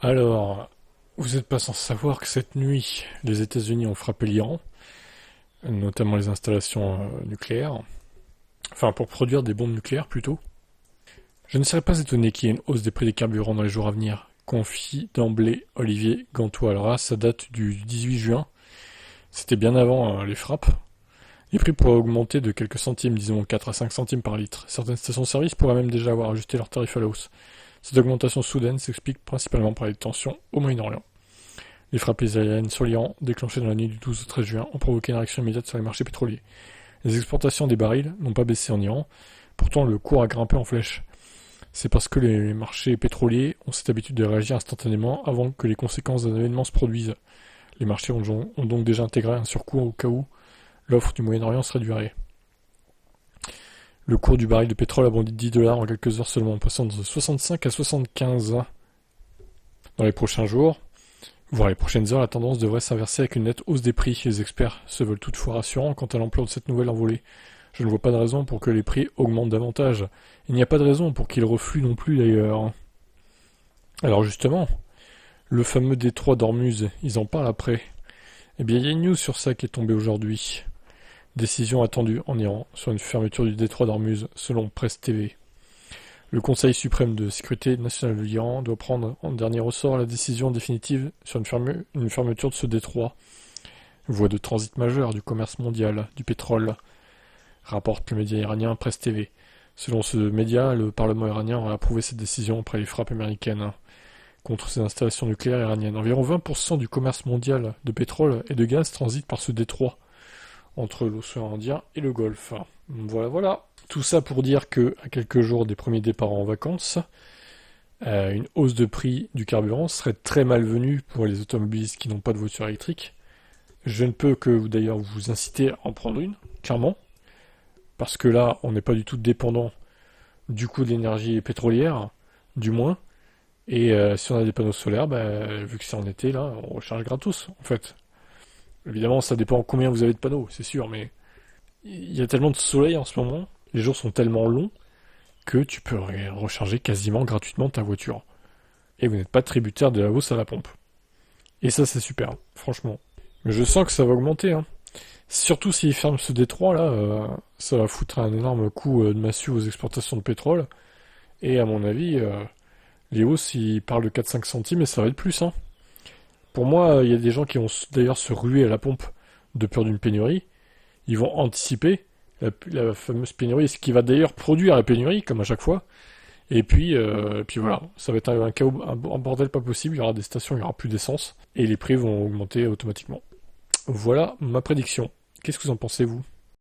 Alors, vous n'êtes pas sans savoir que cette nuit, les États-Unis ont frappé l'Iran, notamment les installations nucléaires, enfin pour produire des bombes nucléaires plutôt. Je ne serais pas étonné qu'il y ait une hausse des prix des carburants dans les jours à venir, confie d'emblée Olivier Gantois. Alors là, ça date du 18 juin, c'était bien avant les frappes. Les prix pourraient augmenter de quelques centimes, disons 4 à 5 centimes par litre. Certaines stations-service pourraient même déjà avoir ajusté leurs tarifs à la hausse. Cette augmentation soudaine s'explique principalement par les tensions au Moyen-Orient. Les frappes aériennes sur l'Iran, déclenchées dans la nuit du 12 au 13 juin, ont provoqué une réaction immédiate sur les marchés pétroliers. Les exportations des barils n'ont pas baissé en Iran, pourtant le cours a grimpé en flèche. C'est parce que les marchés pétroliers ont cette habitude de réagir instantanément avant que les conséquences d'un événement se produisent. Les marchés ont donc déjà intégré un surcoût au cas où l'offre du Moyen-Orient se réduirait. Le cours du baril de pétrole a bondi de 10 dollars en quelques heures seulement, passant de 65 à 75. Dans les prochains jours, voire les prochaines heures, la tendance devrait s'inverser avec une nette hausse des prix. Les experts se veulent toutefois rassurants quant à l'ampleur de cette nouvelle envolée. Je ne vois pas de raison pour que les prix augmentent davantage. Il n'y a pas de raison pour qu'ils refluent non plus d'ailleurs. Alors justement, le fameux détroit d'Ormuz, ils en parlent après. Eh bien, il y a une news sur ça qui est tombée aujourd'hui. Décision attendue en Iran sur une fermeture du détroit d'Ormuz, selon Presse TV. Le Conseil suprême de sécurité nationale de l'Iran doit prendre en dernier ressort la décision définitive sur une fermeture de ce détroit. Voie de transit majeure du commerce mondial du pétrole, rapporte le média iranien Presse TV. Selon ce média, le Parlement iranien aurait approuvé cette décision après les frappes américaines contre ces installations nucléaires iraniennes. Environ 20% du commerce mondial de pétrole et de gaz transite par ce détroit, entre l'océan Indien et le Golfe. Voilà. Tout ça pour dire que, à quelques jours des premiers départs en vacances, une hausse de prix du carburant serait très malvenue pour les automobilistes qui n'ont pas de voiture électrique. Je ne peux que d'ailleurs vous inciter à en prendre une, clairement, parce que là, on n'est pas du tout dépendant du coût de l'énergie pétrolière, du moins, et si on a des panneaux solaires, vu que c'est en été, là, on recharge gratos, en fait. Évidemment, ça dépend combien vous avez de panneaux, c'est sûr, mais il y a tellement de soleil en ce moment, les jours sont tellement longs, que tu peux recharger quasiment gratuitement ta voiture. Et vous n'êtes pas tributaire de la hausse à la pompe. Et ça, c'est super, franchement. Mais je sens que ça va augmenter, hein. Surtout s'ils ferment ce détroit, là, ça va foutre un énorme coup de massue aux exportations de pétrole. Et à mon avis, les hausses, ils parlent de 4-5 centimes, et ça va être plus, hein. Pour moi, il y a des gens qui vont d'ailleurs se ruer à la pompe de peur d'une pénurie. Ils vont anticiper la fameuse pénurie, ce qui va d'ailleurs produire la pénurie, comme à chaque fois. Et puis voilà, ça va être un chaos, un bordel pas possible. Il y aura des stations, il n'y aura plus d'essence, et les prix vont augmenter automatiquement. Voilà ma prédiction. Qu'est-ce que vous en pensez, vous ?